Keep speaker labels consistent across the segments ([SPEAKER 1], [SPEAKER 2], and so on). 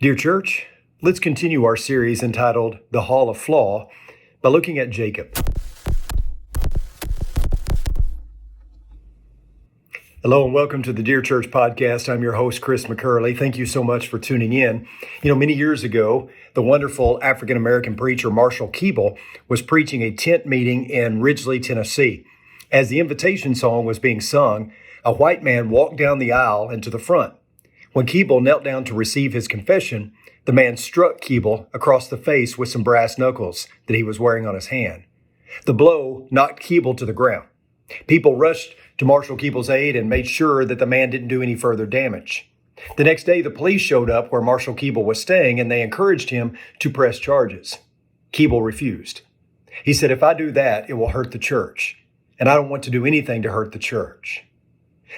[SPEAKER 1] Dear church, let's continue our series entitled The Hall of Flaw by looking at Jacob. Hello and welcome to the Dear Church podcast. I'm your host, Chris McCurley. Thank you so much for tuning in. Many years ago, the wonderful African-American preacher Marshall Keeble was preaching a tent meeting in Ridgely, Tennessee. As the invitation song was being sung, a white man walked down the aisle and to the front. When Keeble knelt down to receive his confession, the man struck Keeble across the face with some brass knuckles that he was wearing on his hand. The blow knocked Keeble to the ground. People rushed to Marshall Keeble's aid and made sure that the man didn't do any further damage. The next day, the police showed up where Marshall Keeble was staying, and they encouraged him to press charges. Keeble refused. He said, "If I do that, it will hurt the church, and I don't want to do anything to hurt the church."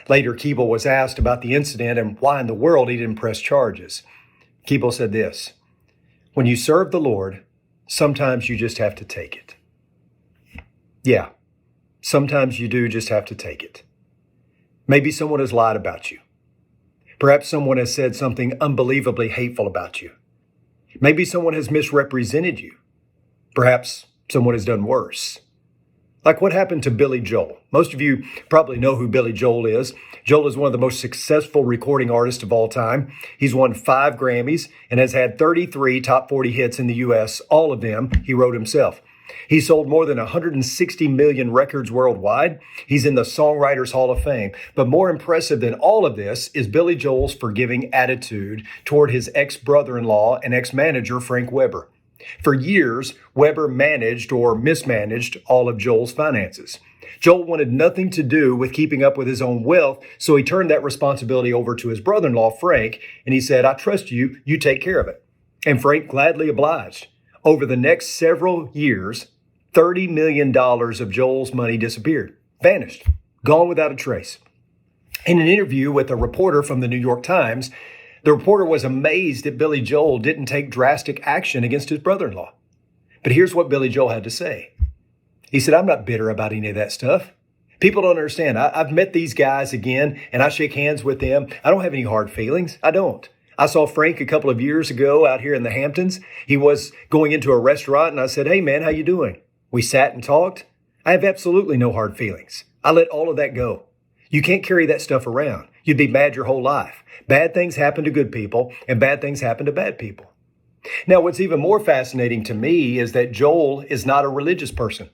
[SPEAKER 1] Later, Keeble was asked about the incident and why in the world he didn't press charges. Keeble said this, "When you serve the Lord, sometimes you just have to take it." Yeah, sometimes you do just have to take it. Maybe someone has lied about you. Perhaps someone has said something unbelievably hateful about you. Maybe someone has misrepresented you. Perhaps someone has done worse. Like what happened to Billy Joel. Most of you probably know who Billy Joel is. Joel is one of the most successful recording artists of all time. He's won 5 Grammys and has had 33 top 40 hits in the U.S. All of them he wrote himself. He sold more than 160 million records worldwide. He's in the Songwriters Hall of Fame. But more impressive than all of this is Billy Joel's forgiving attitude toward his ex-brother-in-law and ex-manager, Frank Weber. For years, Weber managed or mismanaged all of Joel's finances. Joel wanted nothing to do with keeping up with his own wealth, so he turned that responsibility over to his brother-in-law, Frank, and he said, "I trust you, you take care of it." And Frank gladly obliged. Over the next several years, $30 million of Joel's money disappeared, vanished, gone without a trace. In an interview with a reporter from the New York Times, the reporter was amazed that Billy Joel didn't take drastic action against his brother-in-law. But here's what Billy Joel had to say. He said, "I'm not bitter about any of that stuff. People don't understand. I've met these guys again, and I shake hands with them. I don't have any hard feelings. I don't. I saw Frank a couple of years ago out here in the Hamptons. He was going into a restaurant, and I said, 'Hey, man, how you doing?' We sat and talked. I have absolutely no hard feelings. I let all of that go. You can't carry that stuff around. You'd be mad your whole life. Bad things happen to good people, and bad things happen to bad people." Now, what's even more fascinating to me is that Joel is not a religious person.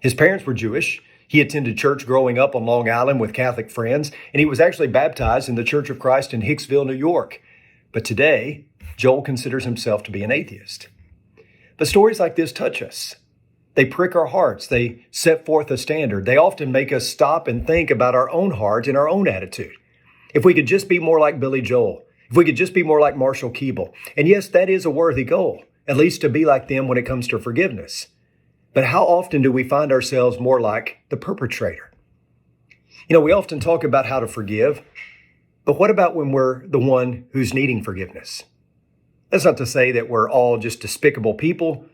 [SPEAKER 1] His parents were Jewish. He attended church growing up on Long Island with Catholic friends, and he was actually baptized in the Church of Christ in Hicksville, New York. But today, Joel considers himself to be an atheist. But stories like this touch us. They prick our hearts. They set forth a standard. They often make us stop and think about our own heart and our own attitude. If we could just be more like Billy Joel, if we could just be more like Marshall Keeble, and yes, that is a worthy goal, at least to be like them when it comes to forgiveness. But how often do we find ourselves more like the perpetrator? We often talk about how to forgive, but what about when we're the one who's needing forgiveness? That's not to say that we're all just despicable people,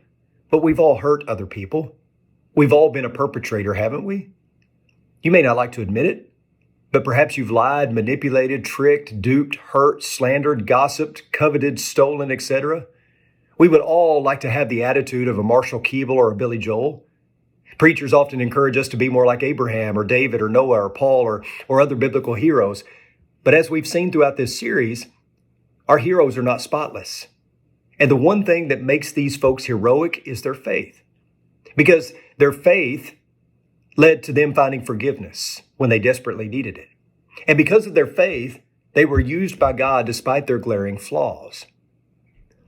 [SPEAKER 1] but we've all hurt other people. We've all been a perpetrator, haven't we? You may not like to admit it, but perhaps you've lied, manipulated, tricked, duped, hurt, slandered, gossiped, coveted, stolen, etc. We would all like to have the attitude of a Marshall Keeble or a Billy Joel. Preachers often encourage us to be more like Abraham or David or Noah or Paul or other biblical heroes. But as we've seen throughout this series, our heroes are not spotless. And the one thing that makes these folks heroic is their faith. Because their faith led to them finding forgiveness when they desperately needed it. And because of their faith, they were used by God despite their glaring flaws.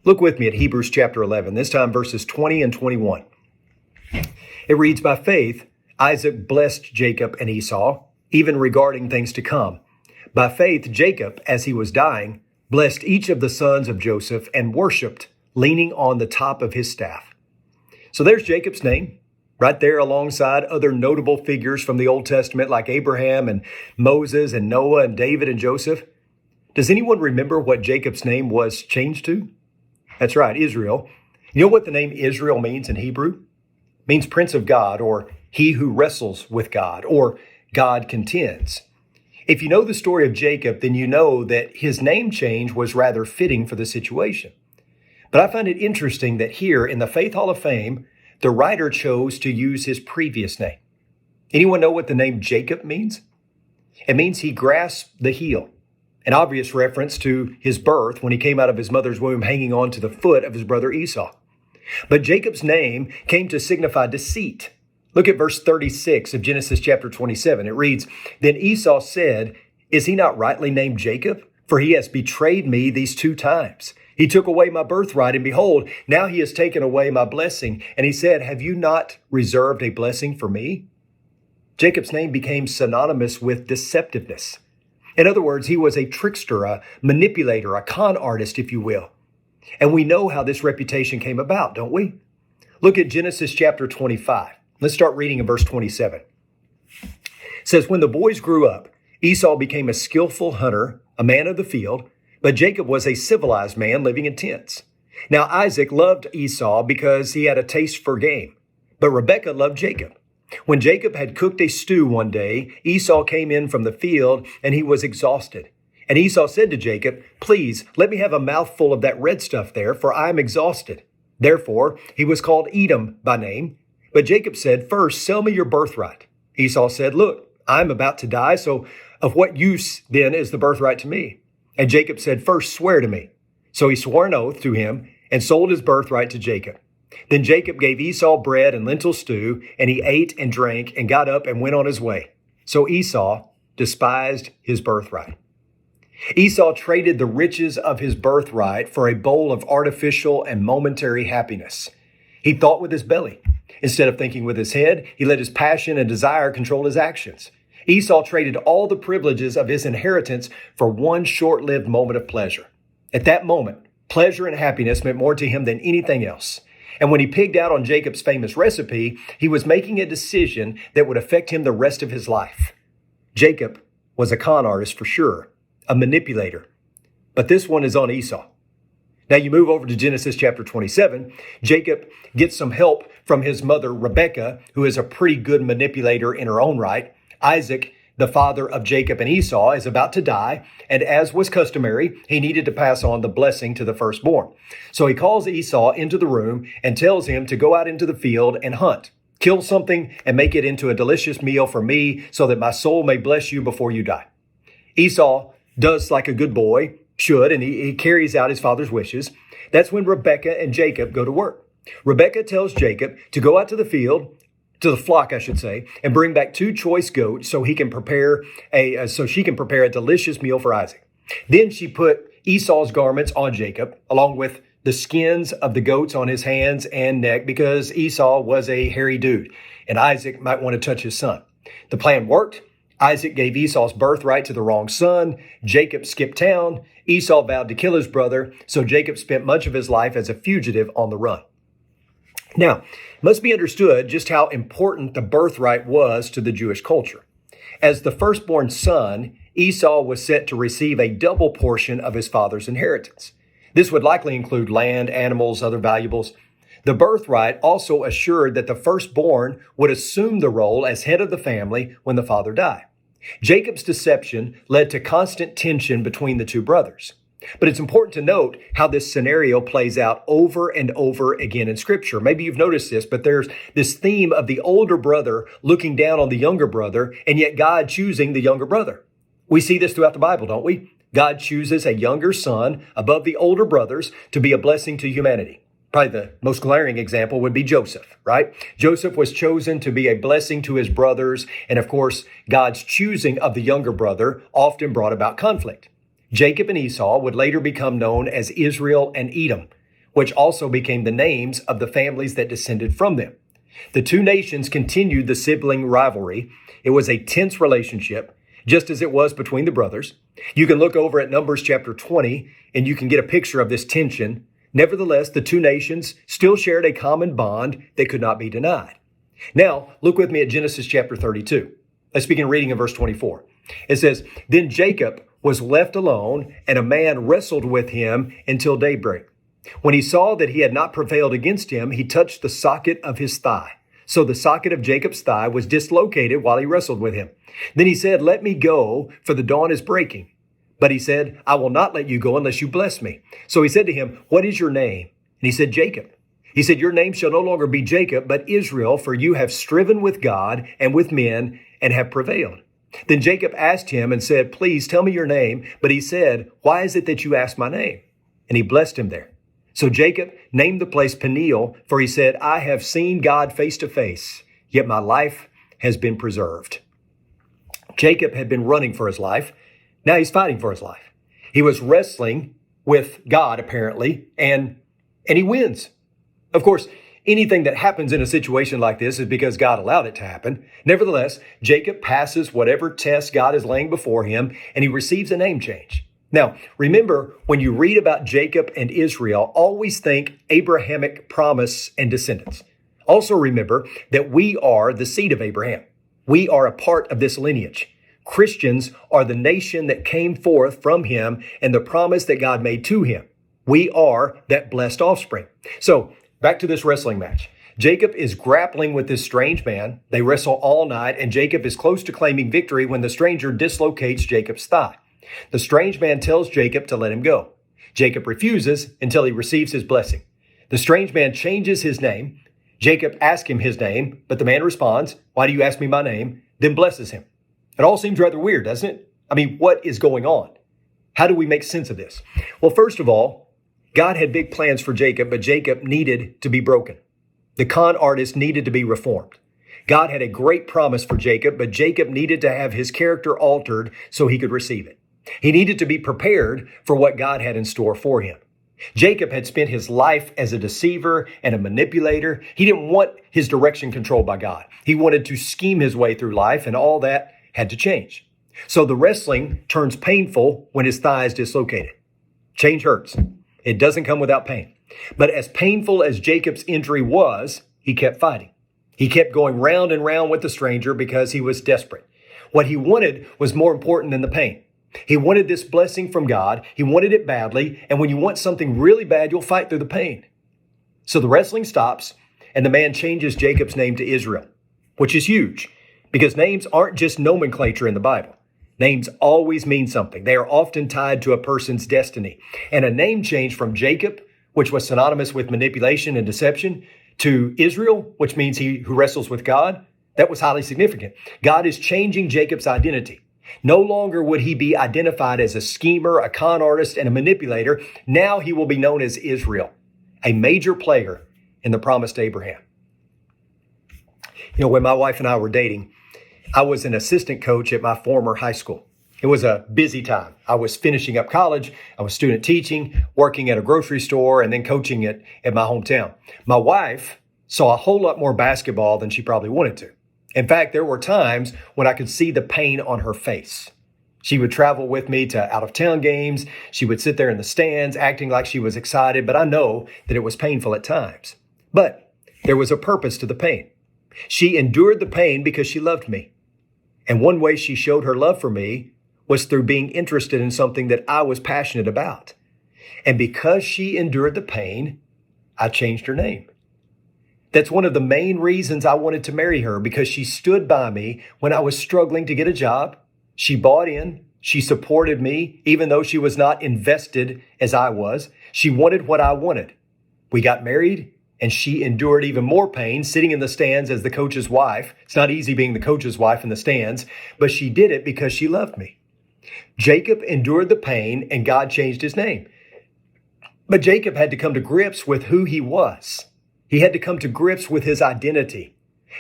[SPEAKER 1] Look with me at Hebrews chapter 11, this time verses 20 and 21. It reads, "By faith, Isaac blessed Jacob and Esau, even regarding things to come. By faith, Jacob, as he was dying, blessed each of the sons of Joseph and worshiped, leaning on the top of his staff." So there's Jacob's name, right there alongside other notable figures from the Old Testament like Abraham and Moses and Noah and David and Joseph. Does anyone remember what Jacob's name was changed to? That's right, Israel. You know what the name Israel means in Hebrew? It means Prince of God, or he who wrestles with God, or God contends. If you know the story of Jacob, then you know that his name change was rather fitting for the situation. But I find it interesting that here in the Faith Hall of Fame, the writer chose to use his previous name. Anyone know what the name Jacob means? It means he grasped the heel, an obvious reference to his birth when he came out of his mother's womb hanging on to the foot of his brother Esau. But Jacob's name came to signify deceit. Look at verse 36 of Genesis chapter 27. It reads, "Then Esau said, 'Is he not rightly named Jacob? For he has betrayed me these 2 times. He took away my birthright, and behold, now he has taken away my blessing.' And he said, 'Have you not reserved a blessing for me?'" Jacob's name became synonymous with deceptiveness. In other words, he was a trickster, a manipulator, a con artist, if you will. And we know how this reputation came about, don't we? Look at Genesis chapter 25. Let's start reading in verse 27. It says, "When the boys grew up, Esau became a skillful hunter, a man of the field, but Jacob was a civilized man living in tents. Now Isaac loved Esau because he had a taste for game, but Rebekah loved Jacob. When Jacob had cooked a stew one day, Esau came in from the field, and he was exhausted. And Esau said to Jacob, 'Please, let me have a mouthful of that red stuff there, for I am exhausted.' Therefore, he was called Edom by name. But Jacob said, 'First, sell me your birthright.' Esau said, 'Look, I am about to die, so of what use then is the birthright to me?' And Jacob said, 'First, swear to me.' So he swore an oath to him and sold his birthright to Jacob. Then Jacob gave Esau bread and lentil stew, and he ate and drank and got up and went on his way. So Esau despised his birthright." Esau traded the riches of his birthright for a bowl of artificial and momentary happiness. He thought with his belly. Instead of thinking with his head, he let his passion and desire control his actions. Esau traded all the privileges of his inheritance for one short-lived moment of pleasure. At that moment, pleasure and happiness meant more to him than anything else. And when he pigged out on Jacob's famous recipe, he was making a decision that would affect him the rest of his life. Jacob was a con artist for sure, a manipulator. But this one is on Esau. Now you move over to Genesis chapter 27. Jacob gets some help from his mother, Rebekah, who is a pretty good manipulator in her own right. Isaac, the father of Jacob and Esau, is about to die, and as was customary, he needed to pass on the blessing to the firstborn. So he calls Esau into the room and tells him to go out into the field and hunt. Kill something and make it into a delicious meal for me so that my soul may bless you before you die. Esau does like a good boy should, and he carries out his father's wishes. That's when Rebekah and Jacob go to work. Rebekah tells Jacob to go out to the field, to the flock, I should say, and bring back 2 choice goats so she can prepare a delicious meal for Isaac. Then she put Esau's garments on Jacob, along with the skins of the goats on his hands and neck, because Esau was a hairy dude, and Isaac might want to touch his son. The plan worked. Isaac gave Esau's birthright to the wrong son. Jacob skipped town. Esau vowed to kill his brother, so Jacob spent much of his life as a fugitive on the run. Now, it must be understood just how important the birthright was to the Jewish culture. As the firstborn son, Esau was set to receive a double portion of his father's inheritance. This would likely include land, animals, other valuables. The birthright also assured that the firstborn would assume the role as head of the family when the father died. Jacob's deception led to constant tension between the 2 brothers. But it's important to note how this scenario plays out over and over again in Scripture. Maybe you've noticed this, but there's this theme of the older brother looking down on the younger brother, and yet God choosing the younger brother. We see this throughout the Bible, don't we? God chooses a younger son above the older brothers to be a blessing to humanity. Probably the most glaring example would be Joseph, right? Joseph was chosen to be a blessing to his brothers, and of course, God's choosing of the younger brother often brought about conflict. Jacob and Esau would later become known as Israel and Edom, which also became the names of the families that descended from them. The 2 nations continued the sibling rivalry. It was a tense relationship, just as it was between the brothers. You can look over at Numbers chapter 20, and you can get a picture of this tension. Nevertheless, the 2 nations still shared a common bond that could not be denied. Now, look with me at Genesis chapter 32. Let's begin reading in verse 24. It says, "Then Jacob was left alone, and a man wrestled with him until daybreak. When he saw that he had not prevailed against him, he touched the socket of his thigh. So the socket of Jacob's thigh was dislocated while he wrestled with him. Then he said, "Let me go, for the dawn is breaking." But he said, "I will not let you go unless you bless me." So he said to him, "What is your name?" And he said, "Jacob." He said, "Your name shall no longer be Jacob, but Israel, for you have striven with God and with men and have prevailed." Then Jacob asked him and said, "Please tell me your name." But he said, "Why is it that you ask my name?" And he blessed him there. So Jacob named the place Peniel, for he said, "I have seen God face to face, yet my life has been preserved." Jacob had been running for his life. Now he's fighting for his life. He was wrestling with God, apparently, and he wins. Of course, anything that happens in a situation like this is because God allowed it to happen. Nevertheless, Jacob passes whatever test God is laying before him, and he receives a name change. Now, remember, when you read about Jacob and Israel, always think Abrahamic promise and descendants. Also remember that we are the seed of Abraham. We are a part of this lineage. Christians are the nation that came forth from him and the promise that God made to him. We are that blessed offspring. So back to this wrestling match. Jacob is grappling with this strange man. They wrestle all night, and Jacob is close to claiming victory when the stranger dislocates Jacob's thigh. The strange man tells Jacob to let him go. Jacob refuses until he receives his blessing. The strange man changes his name. Jacob asks him his name, but the man responds, "Why do you ask me my name?" Then blesses him. It all seems rather weird, doesn't it? I mean, what is going on? How do we make sense of this? Well, first of all, God had big plans for Jacob, but Jacob needed to be broken. The con artist needed to be reformed. God had a great promise for Jacob, but Jacob needed to have his character altered so he could receive it. He needed to be prepared for what God had in store for him. Jacob had spent his life as a deceiver and a manipulator. He didn't want his direction controlled by God. He wanted to scheme his way through life, and all that had to change. So the wrestling turns painful when his thigh is dislocated. Change hurts. It doesn't come without pain. But as painful as Jacob's injury was, he kept fighting. He kept going round and round with the stranger because he was desperate. What he wanted was more important than the pain. He wanted this blessing from God. He wanted it badly. And when you want something really bad, you'll fight through the pain. So the wrestling stops, and the man changes Jacob's name to Israel, which is huge because names aren't just nomenclature in the Bible. Names always mean something. They are often tied to a person's destiny. And a name change from Jacob, which was synonymous with manipulation and deception, to Israel, which means he who wrestles with God, that was highly significant. God is changing Jacob's identity. No longer would he be identified as a schemer, a con artist, and a manipulator. Now he will be known as Israel, a major player in the promise to Abraham. You know, when my wife and I were dating, I was an assistant coach at my former high school. It was a busy time. I was finishing up college. I was student teaching, working at a grocery store, and then coaching at my hometown. My wife saw a whole lot more basketball than she probably wanted to. In fact, there were times when I could see the pain on her face. She would travel with me to out-of-town games. She would sit there in the stands acting like she was excited, but I know that it was painful at times. But there was a purpose to the pain. She endured the pain because she loved me. And one way she showed her love for me was through being interested in something that I was passionate about. And because she endured the pain, I changed her name. That's one of the main reasons I wanted to marry her, because she stood by me when I was struggling to get a job. She bought in. She supported me, even though she was not invested as I was. She wanted what I wanted. We got married, and she endured even more pain sitting in the stands as the coach's wife. It's not easy being the coach's wife in the stands, but she did it because she loved me. Jacob endured the pain, and God changed his name. But Jacob had to come to grips with who he was. He had to come to grips with his identity.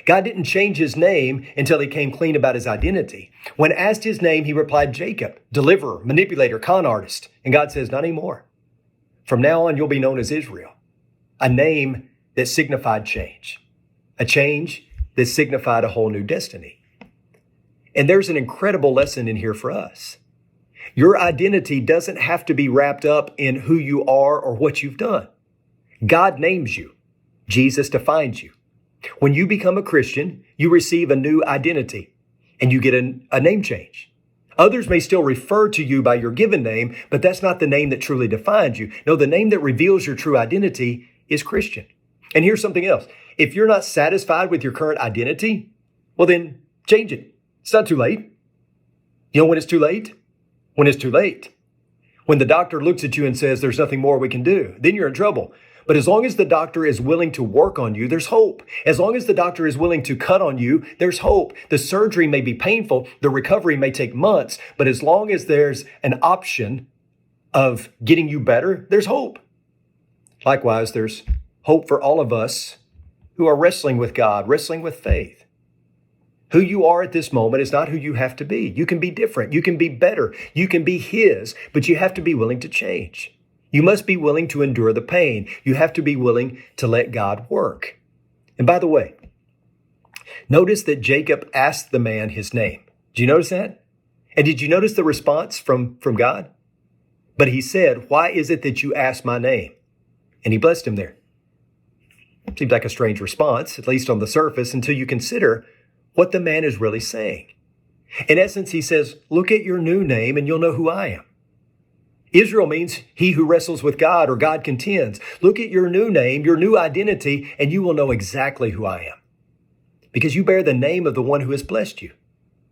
[SPEAKER 1] God didn't change his name until he came clean about his identity. When asked his name, he replied, Jacob, deliverer, manipulator, con artist. And God says, not anymore. From now on, you'll be known as Israel, a name that signified change, a change that signified a whole new destiny. And there's an incredible lesson in here for us. Your identity doesn't have to be wrapped up in who you are or what you've done. God names you. Jesus defines you. When you become a Christian, you receive a new identity and you get a name change. Others may still refer to you by your given name, but that's not the name that truly defines you. No, the name that reveals your true identity is Christian. And here's something else. if you're not satisfied with your current identity, well, then change it. It's not too late. You know when it's too late? When it's too late. When the doctor looks at you and says, there's nothing more we can do, then you're in trouble. But as long as the doctor is willing to work on you, there's hope. As long as the doctor is willing to cut on you, there's hope. The surgery may be painful. The recovery may take months. But as long as there's an option of getting you better, there's hope. Likewise, there's hope for all of us who are wrestling with God, wrestling with faith. Who you are at this moment is not who you have to be. You can be different. You can be better. You can be His, but you have to be willing to change. You must be willing to endure the pain. You have to be willing to let God work. And by the way, notice that Jacob asked the man his name. Did you notice that? And did you notice the response from God? But he said, why is it that you ask my name? And he blessed him there. Seems like a strange response, at least on the surface, until you consider what the man is really saying. In essence, he says, look at your new name and you'll know who I am. Israel means he who wrestles with God or God contends. Look at your new name, your new identity, and you will know exactly who I am. Because you bear the name of the one who has blessed you.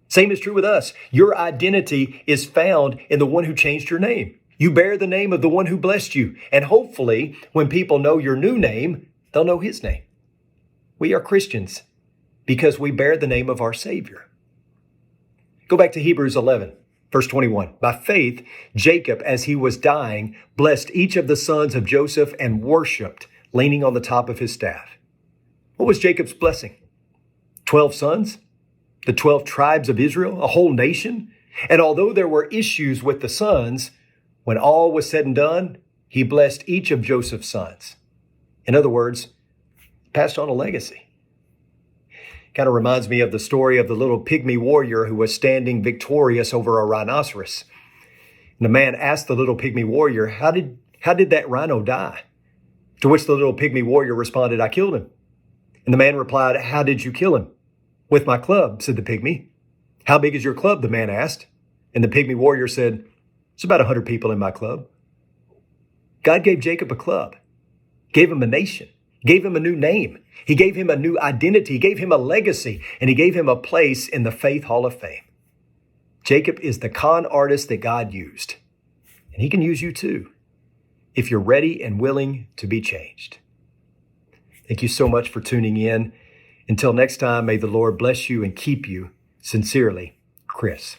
[SPEAKER 1] Same is true with us. Your identity is found in the one who changed your name. You bear the name of the one who blessed you. And hopefully, when people know your new name, they'll know his name. We are Christians because we bear the name of our Savior. Go back to Hebrews 11, verse 21. By faith, Jacob, as he was dying, blessed each of the sons of Joseph and worshiped, leaning on the top of his staff. What was Jacob's blessing? 12 sons? The 12 tribes of Israel? A whole nation? And although there were issues with the sons, when all was said and done, he blessed each of Joseph's sons. In other words, passed on a legacy. Kind of reminds me of the story of the little pygmy warrior who was standing victorious over a rhinoceros. And the man asked the little pygmy warrior, how did that rhino die? To which the little pygmy warrior responded, I killed him. And the man replied, how did you kill him? With my club, said the pygmy. How big is your club? The man asked. And the pygmy warrior said, it's about 100 people in my club. God gave Jacob a club, gave him a nation, gave him a new name. He gave him a new identity. He gave him a legacy, and he gave him a place in the Faith Hall of Fame. Jacob is the con artist that God used, and he can use you too, if you're ready and willing to be changed. Thank you so much for tuning in. Until next time, may the Lord bless you and keep you. Sincerely, Chris.